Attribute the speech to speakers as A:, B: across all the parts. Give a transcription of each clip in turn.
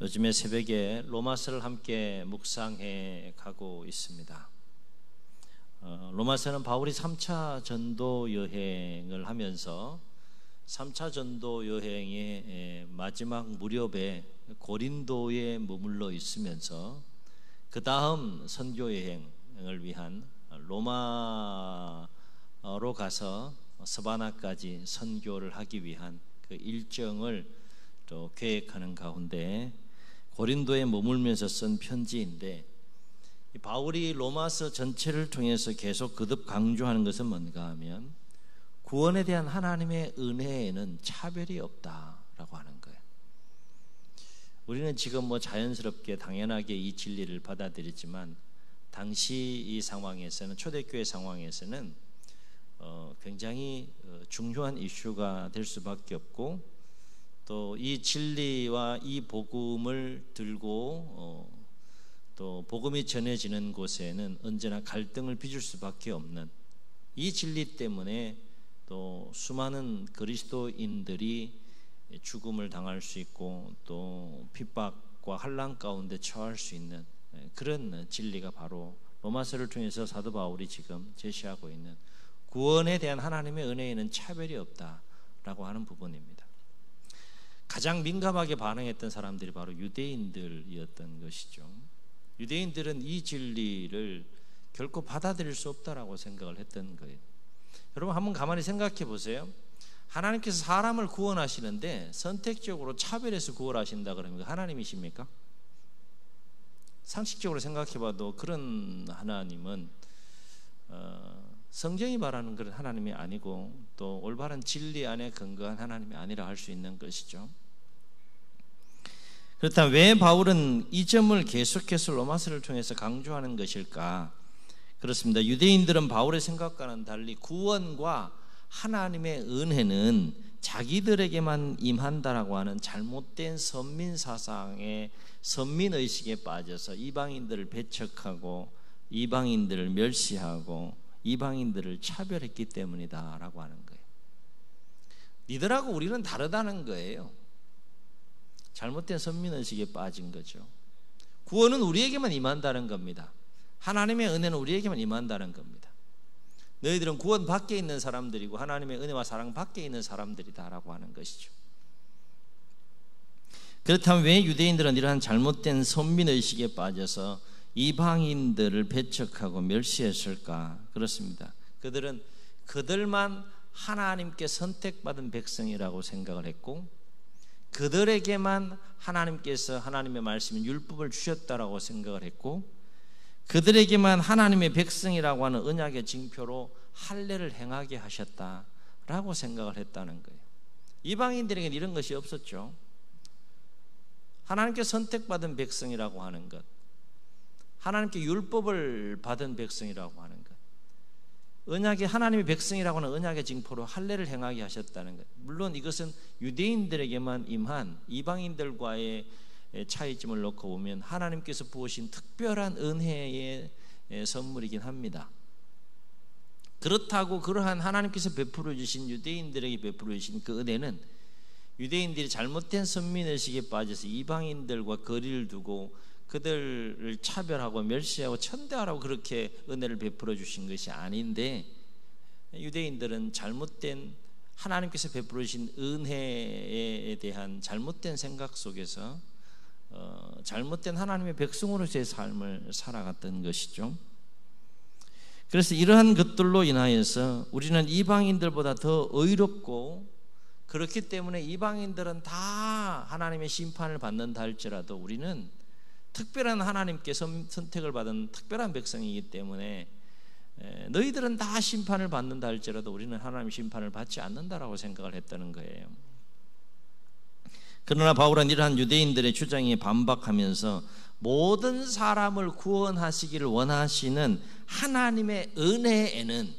A: 요즘에 새벽에 로마서를 함께 묵상해 가고 있습니다. 로마서는 바울이 3차 전도 여행을 하면서 3차 전도 여행의 마지막 무렵에 고린도에 머물러 있으면서 그 다음 선교 여행을 위한 로마로 가서 스바나까지 선교를 하기 위한 그 일정을 또 계획하는 가운데 고린도에 머물면서 쓴 편지인데, 바울이 로마서 전체를 통해서 계속 거듭 강조하는 것은 뭔가 하면 구원에 대한 하나님의 은혜에는 차별이 없다라고 하는 거예요. 우리는 지금 자연스럽게 당연하게 이 진리를 받아들이지만 당시 이 상황에서는, 초대교회 상황에서는 굉장히 중요한 이슈가 될 수밖에 없고, 또 이 진리와 이 복음을 들고 또 복음이 전해지는 곳에는 언제나 갈등을 빚을 수밖에 없는, 이 진리 때문에 또 수많은 그리스도인들이 죽음을 당할 수 있고 또 핍박과 환난 가운데 처할 수 있는 그런 진리가 바로 로마서를 통해서 사도 바울이 지금 제시하고 있는 구원에 대한 하나님의 은혜에는 차별이 없다라고 하는 부분입니다. 가장 민감하게 반응했던 사람들이 바로 유대인들이었던 것이죠. 유대인들은 이 진리를 결코 받아들일 수 없다라고 생각을 했던 거예요. 여러분 한번 가만히 생각해 보세요. 하나님께서 사람을 구원하시는데 선택적으로 차별해서 구원하신다 그러면 하나님이십니까? 상식적으로 생각해 봐도 그런 하나님은 성경이 말하는 그런 하나님이 아니고 또 올바른 진리 안에 근거한 하나님이 아니라 할 수 있는 것이죠. 그렇다면 왜 바울은 이 점을 계속해서 로마서를 통해서 강조하는 것일까? 그렇습니다. 유대인들은 바울의 생각과는 달리 구원과 하나님의 은혜는 자기들에게만 임한다라고 하는 잘못된 선민사상의 선민의식에 빠져서 이방인들을 배척하고 이방인들을 멸시하고 이방인들을 차별했기 때문이다 라고 하는 거예요. 니들하고 우리는 다르다는 거예요. 잘못된 선민의식에 빠진 거죠. 구원은 우리에게만 임한다는 겁니다. 하나님의 은혜는 우리에게만 임한다는 겁니다. 너희들은 구원 밖에 있는 사람들이고 하나님의 은혜와 사랑 밖에 있는 사람들이다 라고 하는 것이죠. 그렇다면 왜 유대인들은 이러한 잘못된 선민의식에 빠져서 이방인들을 배척하고 멸시했을까? 그렇습니다. 그들은 그들만 하나님께 선택받은 백성이라고 생각을 했고, 그들에게만 하나님께서 하나님의 말씀 율법을 주셨다라고 생각을 했고, 그들에게만 하나님의 백성이라고 하는 언약의 징표로 할례를 행하게 하셨다라고 생각을 했다는 거예요. 이방인들에게는 이런 것이 없었죠. 하나님께 선택받은 백성이라고 하는 것, 하나님께 율법을 받은 백성이라고 하는 것, 언약의 하나님의 백성이라고 하는 언약의 징표로 할례를 행하게 하셨다는 것. 물론 이것은 유대인들에게만 임한 이방인들과의 차이점을 놓고 보면 하나님께서 부으신 특별한 은혜의 선물이긴 합니다. 그렇다고 그러한 하나님께서 베풀어 주신, 유대인들에게 베풀어 주신 그 은혜는 유대인들이 잘못된 선민의식에 빠져서 이방인들과 거리를 두고 그들을 차별하고 멸시하고 천대하라고 그렇게 은혜를 베풀어 주신 것이 아닌데, 유대인들은 잘못된 하나님께서 베풀어 주신 은혜에 대한 잘못된 생각 속에서 잘못된 하나님의 백성으로서의 삶을 살아갔던 것이죠. 그래서 이러한 것들로 인하여서 우리는 이방인들보다 더 의롭고, 그렇기 때문에 이방인들은 다 하나님의 심판을 받는다 할지라도 우리는 특별한 하나님께 선택을 받은 특별한 백성이기 때문에 너희들은 다 심판을 받는다 할지라도 우리는 하나님의 심판을 받지 않는다라고 생각을 했다는 거예요. 그러나 바울은 이러한 유대인들의 주장에 반박하면서 모든 사람을 구원하시기를 원하시는 하나님의 은혜에는,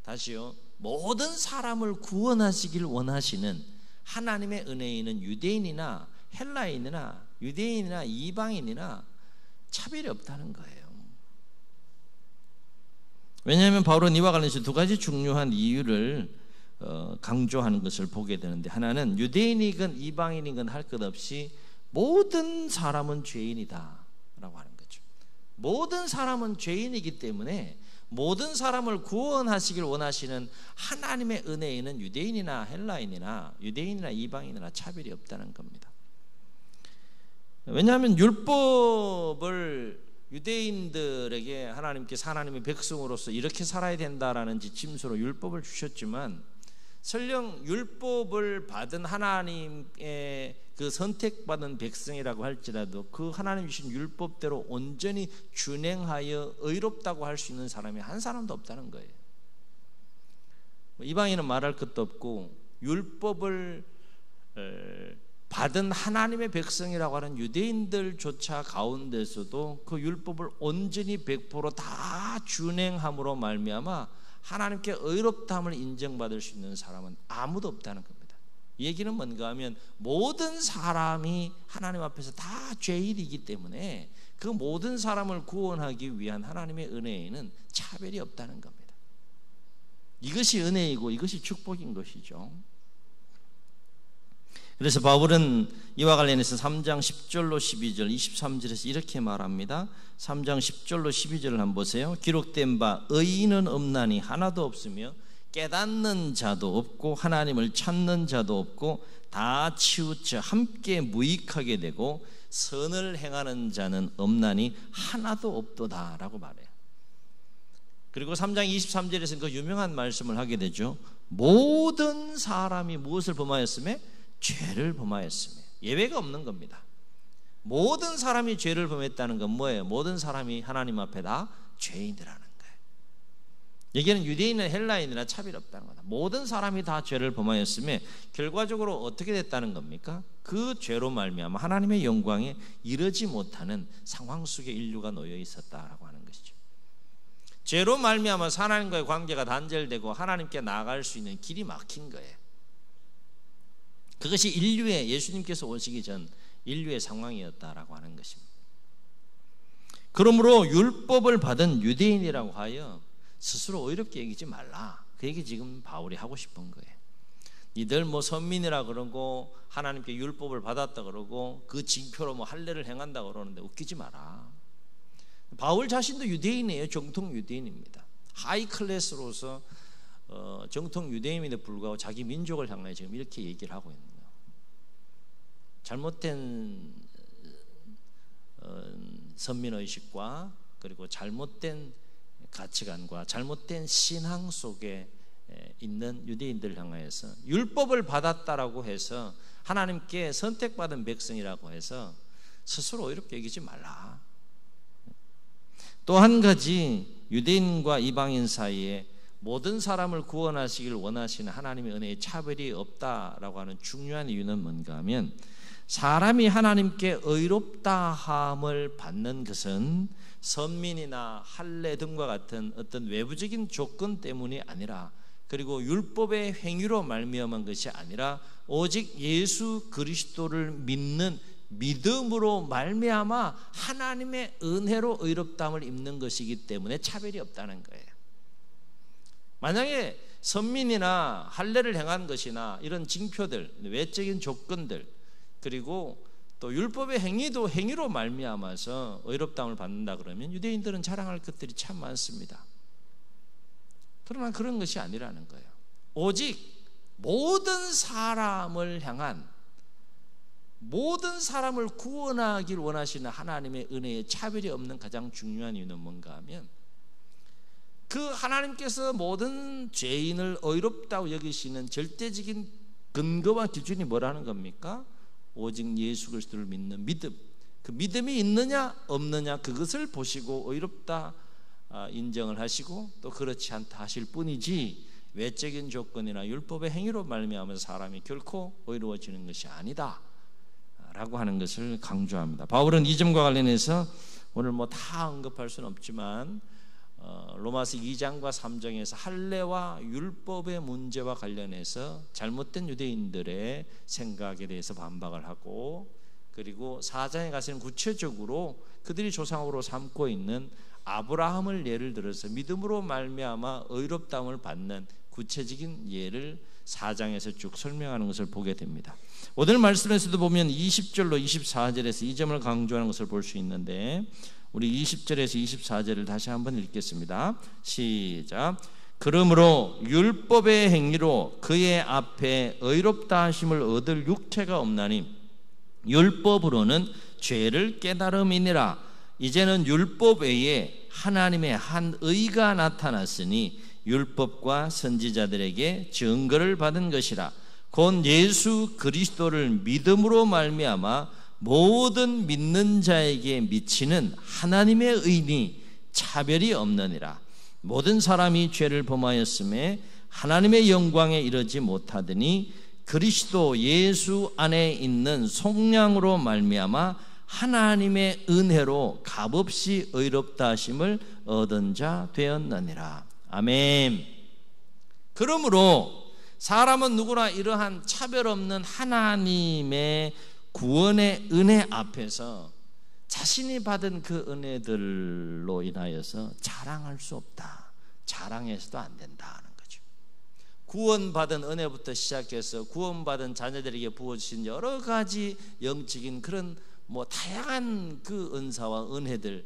A: 다시요, 모든 사람을 구원하시기를 원하시는 하나님의 은혜에는 유대인이나 헬라인이나 유대인이나 이방인이나 차별이 없다는 거예요. 왜냐하면 바울은 이와 관련해서 두 가지 중요한 이유를 강조하는 것을 보게 되는데, 하나는 유대인이건 이방인이건 할 것 없이 모든 사람은 죄인이다 라고 하는 거죠. 모든 사람은 죄인이기 때문에 모든 사람을 구원하시길 원하시는 하나님의 은혜에는 유대인이나 헬라인이나 유대인이나 이방인이나 차별이 없다는 겁니다. 왜냐하면 율법을 유대인들에게 하나님께서 하나님의 백성으로서 이렇게 살아야 된다라는 지침서로 율법을 주셨지만, 설령 율법을 받은 하나님의 그 선택받은 백성이라고 할지라도 그 하나님 주신 율법대로 온전히 준행하여 의롭다고 할 수 있는 사람이 한 사람도 없다는 거예요. 이방인은 말할 것도 없고, 율법을 받은 하나님의 백성이라고 하는 유대인들조차 가운데서도 그 율법을 온전히 100% 다 준행함으로 말미암아 하나님께 의롭다함을 인정받을 수 있는 사람은 아무도 없다는 겁니다. 이 얘기는 뭔가 하면 모든 사람이 하나님 앞에서 다 죄인이기 때문에 그 모든 사람을 구원하기 위한 하나님의 은혜에는 차별이 없다는 겁니다. 이것이 은혜이고 이것이 축복인 것이죠. 그래서 바울은 이와 관련해서 3장 10절로 12절 23절에서 이렇게 말합니다. 3장 10절로 12절을 한번 보세요. 기록된 바 의인은 없나니 하나도 없으며 깨닫는 자도 없고 하나님을 찾는 자도 없고 다 치우쳐 함께 무익하게 되고 선을 행하는 자는 없나니 하나도 없도다 라고 말해요. 그리고 3장 23절에서는 그 유명한 말씀을 하게 되죠. 모든 사람이 무엇을 범하였으며? 죄를 범하였으며. 예외가 없는 겁니다. 모든 사람이 죄를 범했다는 건 뭐예요? 모든 사람이 하나님 앞에 다 죄인이라는 거예요. 여기는 유대인이나 헬라인이나 차별 없다는 거다. 모든 사람이 다 죄를 범하였으며 결과적으로 어떻게 됐다는 겁니까? 그 죄로 말미암아 하나님의 영광에 이르지 못하는 상황 속에 인류가 놓여 있었다라고 하는 것이죠. 죄로 말미암아 하나님과의 관계가 단절되고 하나님께 나아갈 수 있는 길이 막힌 거예요. 그것이 인류의, 예수님께서 오시기 전 인류의 상황이었다라고 하는 것입니다. 그러므로 율법을 받은 유대인이라고 하여 스스로 의롭게 여기지 말라. 그 얘기 지금 바울이 하고 싶은 거예요. 니들 뭐 선민이라 그러고 하나님께 율법을 받았다 그러고 그 징표로 뭐 할례를 행한다 그러는데 웃기지 마라. 바울 자신도 유대인이에요. 정통 유대인입니다. 하이 클래스로서 정통 유대인임에도 불구하고 자기 민족을 향해 지금 이렇게 얘기를 하고 있는 거예요. 잘못된 선민의식과 그리고 잘못된 가치관과 잘못된 신앙 속에 있는 유대인들을 향해서 율법을 받았다라고 해서 하나님께 선택받은 백성이라고 해서 스스로 의롭게 여기지 말라. 또 한 가지, 유대인과 이방인 사이에 모든 사람을 구원하시길 원하시는 하나님의 은혜에 차별이 없다라고 하는 중요한 이유는 뭔가 하면, 사람이 하나님께 의롭다함을 받는 것은 선민이나 할례 등과 같은 어떤 외부적인 조건 때문이 아니라, 그리고 율법의 행위로 말미암은 것이 아니라 오직 예수 그리스도를 믿는 믿음으로 말미암아 하나님의 은혜로 의롭다함을 입는 것이기 때문에 차별이 없다는 거예요. 만약에 선민이나 할례를 행한 것이나 이런 징표들, 외적인 조건들, 그리고 또 율법의 행위도 행위로 말미암아서 의롭다함을 받는다 그러면 유대인들은 자랑할 것들이 참 많습니다. 그러나 그런 것이 아니라는 거예요. 오직 모든 사람을 향한, 모든 사람을 구원하길 원하시는 하나님의 은혜에 차별이 없는 가장 중요한 이유는 뭔가 하면, 그 하나님께서 모든 죄인을 의롭다고 여기시는 절대적인 근거와 기준이 뭐라는 겁니까? 오직 예수 그리스도를 믿는 믿음. 그 믿음이 있느냐 없느냐 그것을 보시고 의롭다 인정을 하시고 또 그렇지 않다 하실 뿐이지, 외적인 조건이나 율법의 행위로 말미암아서 사람이 결코 의로워지는 것이 아니다 라고 하는 것을 강조합니다. 바울은 이 점과 관련해서 오늘 뭐 다 언급할 수는 없지만 로마서 2장과 3장에서 할례와 율법의 문제와 관련해서 잘못된 유대인들의 생각에 대해서 반박을 하고, 그리고 4장에 가서는 구체적으로 그들이 조상으로 삼고 있는 아브라함을 예를 들어서 믿음으로 말미암아 의롭다함을 받는 구체적인 예를 4장에서 쭉 설명하는 것을 보게 됩니다. 오늘 말씀에서도 보면 20절로 24절에서 이 점을 강조하는 것을 볼 수 있는데, 우리 20절에서 24절을 다시 한번 읽겠습니다. 시작. 그러므로 율법의 행위로 그의 앞에 의롭다 하심을 얻을 육체가 없나니 율법으로는 죄를 깨달음이니라. 이제는 율법 외에 하나님의 한 의가 나타났으니 율법과 선지자들에게 증거를 받은 것이라. 곧 예수 그리스도를 믿음으로 말미암아 모든 믿는 자에게 미치는 하나님의 의니 차별이 없느니라. 모든 사람이 죄를 범하였음에 하나님의 영광에 이르지 못하더니 그리스도 예수 안에 있는 속량으로 말미암아 하나님의 은혜로 값없이 의롭다 하심을 얻은 자 되었느니라. 아멘. 그러므로 사람은 누구나 이러한 차별 없는 하나님의 구원의 은혜 앞에서 자신이 받은 그 은혜들로 인하여서 자랑할 수 없다. 자랑해서도 안 된다는 거죠. 구원받은 은혜부터 시작해서 구원받은 자녀들에게 부어주신 여러 가지 영적인 그런 다양한 그 은사와 은혜들,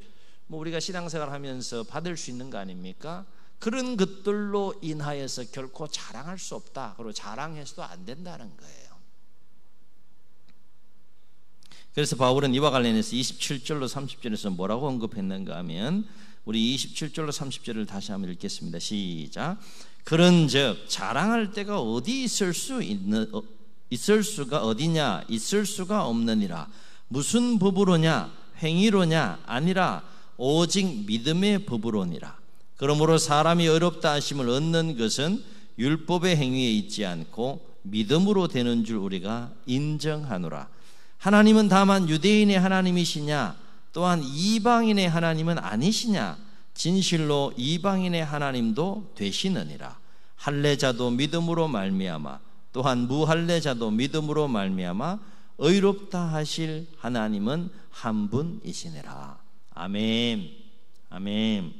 A: 우리가 신앙생활 하면서 받을 수 있는 거 아닙니까? 그런 것들로 인하여서 결코 자랑할 수 없다. 그리고 자랑해서도 안 된다는 거예요. 그래서 바울은 이와 관련해서 27절로 30절에서 뭐라고 언급했는가 하면, 우리 27절로 30절을 다시 한번 읽겠습니다. 시작. 그런즉 자랑할 때가 어디 있을 수가 어디냐? 있을 수가 없느니라. 무슨 법으로냐? 행위로냐? 아니라 오직 믿음의 법으로니라. 그러므로 사람이 의롭다 하심을 얻는 것은 율법의 행위에 있지 않고 믿음으로 되는 줄 우리가 인정하노라. 하나님은 다만 유대인의 하나님이시냐? 또한 이방인의 하나님은 아니시냐? 진실로 이방인의 하나님도 되시느니라. 할례자도 믿음으로 말미암아 또한 무할례자도 믿음으로 말미암아 의롭다 하실 하나님은 한 분이시니라. 아멘. 아멘.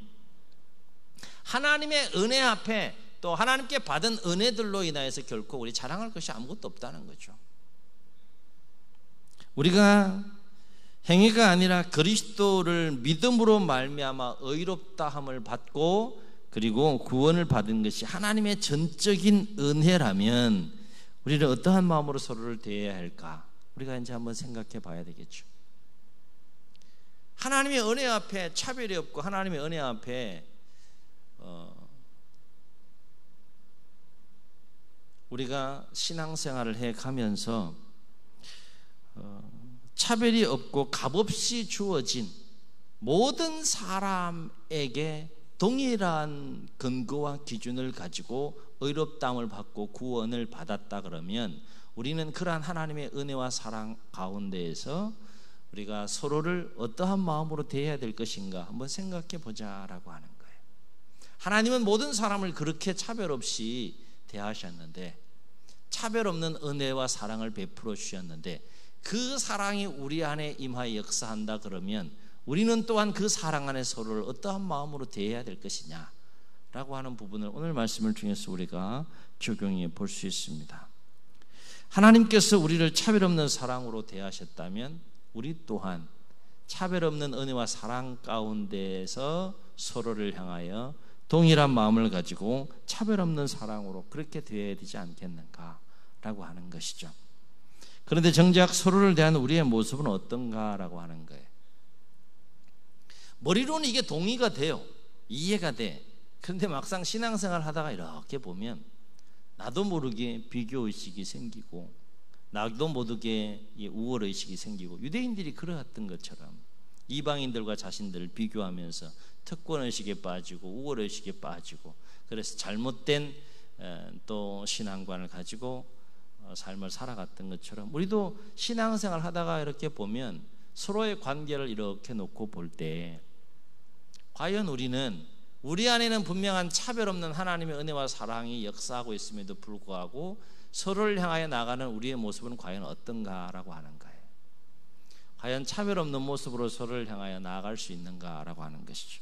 A: 하나님의 은혜 앞에 또 하나님께 받은 은혜들로 인하여서 결코 우리 자랑할 것이 아무것도 없다는 거죠. 우리가 행위가 아니라 그리스도를 믿음으로 말미암아 의롭다함을 받고 그리고 구원을 받은 것이 하나님의 전적인 은혜라면 우리는 어떠한 마음으로 서로를 대해야 할까? 우리가 이제 한번 생각해 봐야 되겠죠. 하나님의 은혜 앞에 차별이 없고 하나님의 은혜 앞에 우리가 신앙생활을 해가면서 차별이 없고 값없이 주어진 모든 사람에게 동일한 근거와 기준을 가지고 의롭다함을 받고 구원을 받았다 그러면 우리는 그러한 하나님의 은혜와 사랑 가운데에서 우리가 서로를 어떠한 마음으로 대해야 될 것인가 한번 생각해 보자라고 하는 거예요. 하나님은 모든 사람을 그렇게 차별 없이 대하셨는데, 차별 없는 은혜와 사랑을 베풀어 주셨는데, 그 사랑이 우리 안에 임하여 역사한다 그러면 우리는 또한 그 사랑 안에 서로를 어떠한 마음으로 대해야 될 것이냐라고 하는 부분을 오늘 말씀을 통해서 우리가 적용해 볼 수 있습니다. 하나님께서 우리를 차별 없는 사랑으로 대하셨다면 우리 또한 차별 없는 은혜와 사랑 가운데에서 서로를 향하여 동일한 마음을 가지고 차별 없는 사랑으로 그렇게 대해야 되지 않겠는가라고 하는 것이죠. 그런데 정작 서로를 대하는 우리의 모습은 어떤가라고 하는 거예요. 머리로는 이게 동의가 돼요. 이해가 돼. 그런데 막상 신앙생활 하다가 이렇게 보면 나도 모르게 비교의식이 생기고 나도 모르게 우월의식이 생기고, 유대인들이 그러했던 것처럼 이방인들과 자신들을 비교하면서 특권의식에 빠지고 우월의식에 빠지고, 그래서 잘못된 또 신앙관을 가지고 삶을 살아갔던 것처럼 우리도 신앙생활 하다가 이렇게 보면 서로의 관계를 이렇게 놓고 볼 때 과연 우리는 우리 안에는 분명한 차별 없는 하나님의 은혜와 사랑이 역사하고 있음에도 불구하고 서로를 향하여 나가는 우리의 모습은 과연 어떤가라고 하는 거예요. 과연 차별 없는 모습으로 서로를 향하여 나아갈 수 있는가라고 하는 것이죠.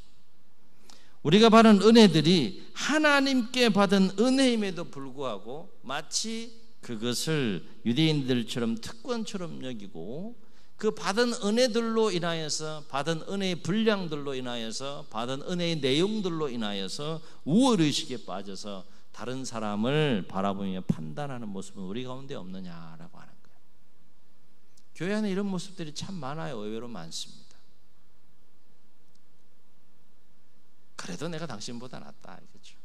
A: 우리가 받은 은혜들이 하나님께 받은 은혜임에도 불구하고 마치 그것을 유대인들처럼 특권처럼 여기고 그 받은 은혜들로 인하여서, 받은 은혜의 분량들로 인하여서, 받은 은혜의 내용들로 인하여서 우월의식에 빠져서 다른 사람을 바라보며 판단하는 모습은 우리 가운데 없느냐라고 하는 거예요. 교회 안에 이런 모습들이 참 많아요. 의외로 많습니다. 그래도 내가 당신보다 낫다 이거죠.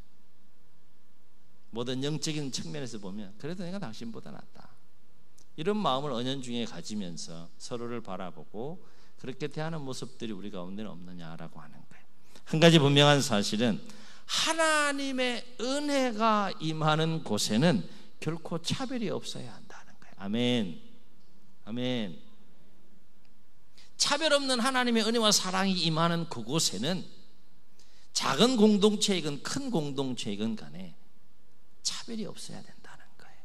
A: 모든 영적인 측면에서 보면 그래도 내가 당신보다 낫다, 이런 마음을 은연중에 가지면서 서로를 바라보고 그렇게 대하는 모습들이 우리 가운데는 없느냐라고 하는 거예요. 한 가지 분명한 사실은 하나님의 은혜가 임하는 곳에는 결코 차별이 없어야 한다는 거예요. 아멘. 아멘. 차별 없는 하나님의 은혜와 사랑이 임하는 그곳에는 작은 공동체이건 큰 공동체이건 간에 차별이 없어야 된다는 거예요.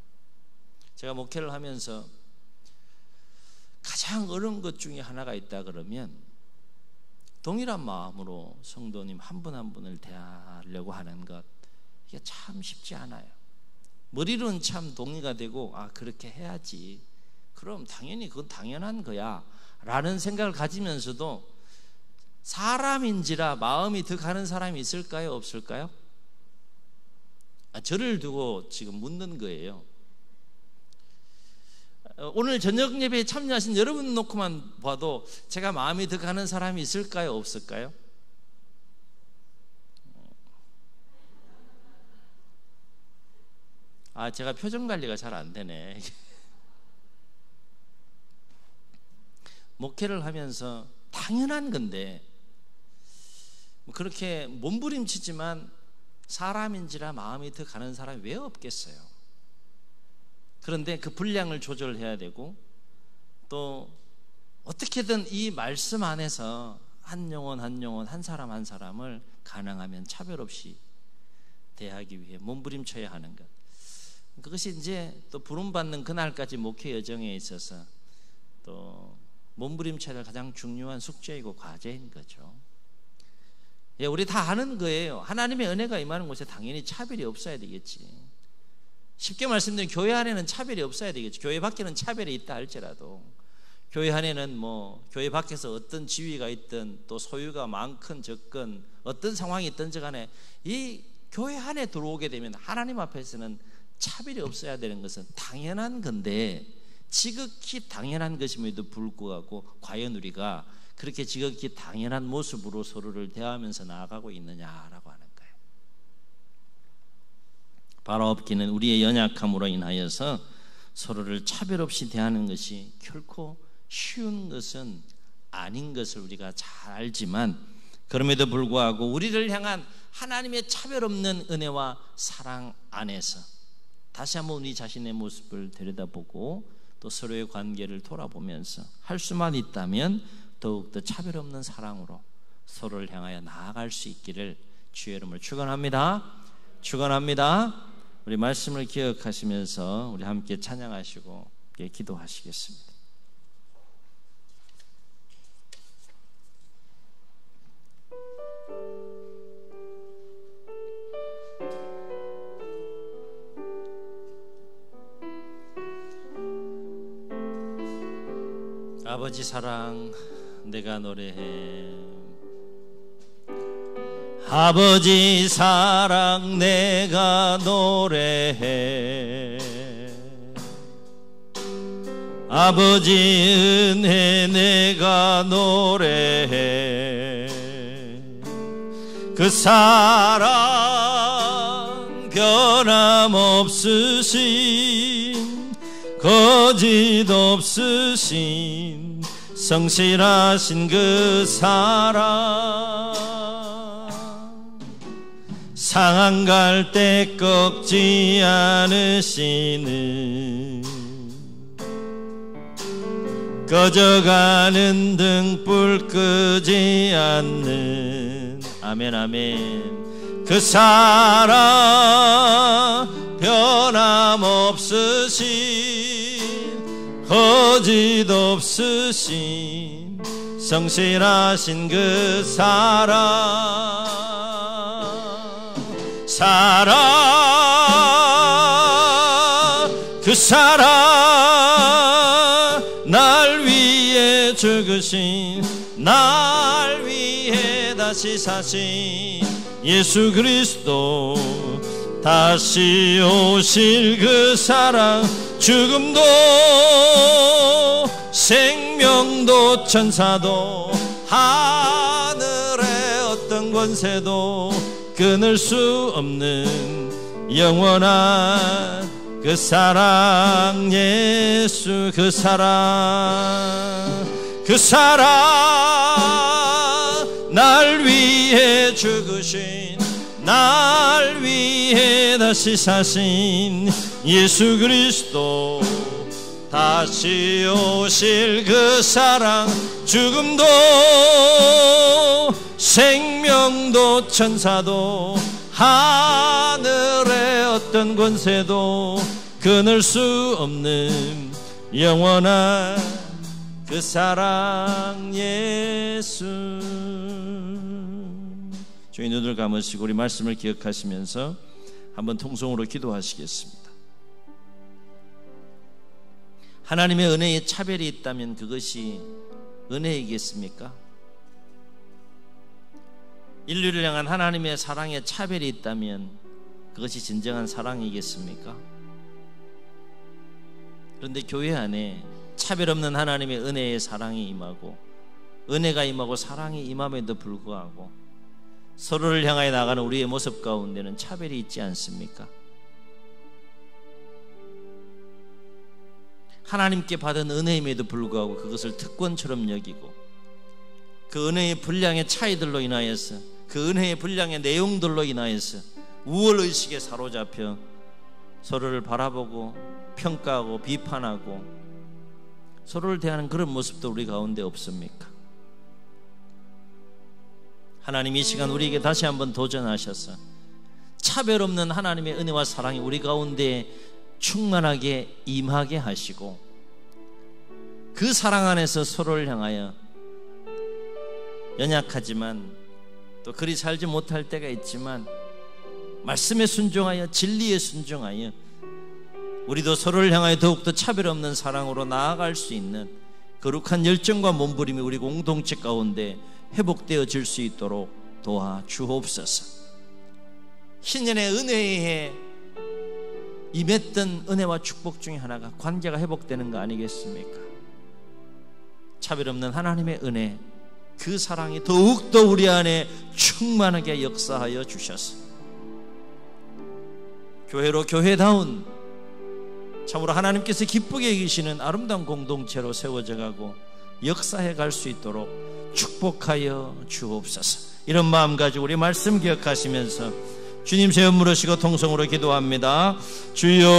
A: 제가 목회를 하면서 가장 어려운 것 중에 하나가 있다 그러면 동일한 마음으로 성도님 한 분 한 분을 대하려고 하는 것, 이게 참 쉽지 않아요. 머리로는 참 동의가 되고 그렇게 해야지, 그럼 당연히 그건 당연한 거야 라는 생각을 가지면서도 사람인지라 마음이 더 가는 사람이 있을까요? 없을까요? 저를 두고 지금 묻는 거예요. 오늘 저녁 예배에 참여하신 여러분 놓고만 봐도 제가 마음이 더 가는 사람이 있을까요? 없을까요? 제가 표정 관리가 잘 안 되네. 목회를 하면서 당연한 건데 그렇게 몸부림치지만 사람인지라 마음이 더 가는 사람이 왜 없겠어요? 그런데 그 분량을 조절해야 되고 또 어떻게든 이 말씀 안에서 한 영혼 한 영혼, 한 사람 한 사람을 가능하면 차별 없이 대하기 위해 몸부림쳐야 하는 것, 그것이 이제 또 부름받는 그날까지 목회 여정에 있어서 또 몸부림쳐야 할 가장 중요한 숙제이고 과제인 거죠. 우리 다 아는 거예요. 하나님의 은혜가 임하는 곳에 당연히 차별이 없어야 되겠지. 쉽게 말씀드리면 교회 안에는 차별이 없어야 되겠죠. 교회 밖에는 차별이 있다 할지라도 교회 안에는 교회 밖에서 어떤 지위가 있든 또 소유가 많건 적건 어떤 상황이 있든지 간에 이 교회 안에 들어오게 되면 하나님 앞에서는 차별이 없어야 되는 것은 당연한 건데, 지극히 당연한 것임에도 불구하고 과연 우리가 그렇게 지극히 당연한 모습으로 서로를 대하면서 나아가고 있느냐라고 하는 거예요. 바로 없기는 우리의 연약함으로 인하여서 서로를 차별 없이 대하는 것이 결코 쉬운 것은 아닌 것을 우리가 잘 알지만, 그럼에도 불구하고 우리를 향한 하나님의 차별 없는 은혜와 사랑 안에서 다시 한번 우리 자신의 모습을 들여다보고 또 서로의 관계를 돌아보면서 할 수만 있다면 더욱더 차별 없는 사랑으로 서로를 향하여 나아갈 수 있기를 주의 이름으로 축원합니다. 축원합니다. 우리 말씀을 기억하시면서 우리 함께 찬양하시고 기도하시겠습니다. 아버지 사랑 내가 노래해, 아버지 사랑 내가 노래해, 아버지 은혜 내가 노래해, 그 사랑 변함없으신 거짓 없으신 성실하신 그 사랑, 상한 갈 때 꺾지 않으시는 꺼져가는 등불 끄지 않는, 아멘 아멘, 그 사랑 변함없으신 거짓 없으신 성실하신 그 사랑, 그 사랑 날 위해 죽으신, 날 위해 다시 사신 예수 그리스도, 다시 오실 그 사랑, 죽음도 생명도 천사도 하늘의 어떤 권세도 끊을 수 없는 영원한 그 사랑, 예수 그 사랑, 그 사랑 날 위해 죽으신, 날 위해 다시 사신 예수 그리스도, 다시 오실 그 사랑, 죽음도 생명도 천사도 하늘의 어떤 권세도 끊을 수 없는 영원한 그 사랑, 예수. 저희 눈을 감으시고 우리 말씀을 기억하시면서 한번 통성으로 기도하시겠습니다. 하나님의 은혜에 차별이 있다면 그것이 은혜이겠습니까? 인류를 향한 하나님의 사랑에 차별이 있다면 그것이 진정한 사랑이겠습니까? 그런데 교회 안에 차별 없는 하나님의 은혜의 사랑이 임하고, 은혜가 임하고 사랑이 임함에도 불구하고 서로를 향하여 나가는 우리의 모습 가운데는 차별이 있지 않습니까? 하나님께 받은 은혜임에도 불구하고 그것을 특권처럼 여기고, 그 은혜의 분량의 차이들로 인하여서, 그 은혜의 분량의 내용들로 인하여서 우월의식에 사로잡혀 서로를 바라보고 평가하고 비판하고 서로를 대하는 그런 모습도 우리 가운데 없습니까? 하나님 이 시간 우리에게 다시 한번 도전하셔서 차별 없는 하나님의 은혜와 사랑이 우리 가운데 충만하게 임하게 하시고, 그 사랑 안에서 서로를 향하여 연약하지만 또 그리 살지 못할 때가 있지만 말씀에 순종하여, 진리에 순종하여 우리도 서로를 향하여 더욱더 차별 없는 사랑으로 나아갈 수 있는 거룩한 열정과 몸부림이 우리 공동체 가운데 회복되어질 수 있도록 도와주옵소서. 신년의 은혜에 임했던 은혜와 축복 중에 하나가 관계가 회복되는 거 아니겠습니까? 차별 없는 하나님의 은혜, 그 사랑이 더욱더 우리 안에 충만하게 역사하여 주셔서 교회로 교회다운, 참으로 하나님께서 기쁘게 여기시는 아름다운 공동체로 세워져 가고 역사해 갈 수 있도록 축복하여 주옵소서. 이런 마음 가지고 우리 말씀 기억하시면서 주님 제 업 물으시고 통성으로 기도합니다. 주여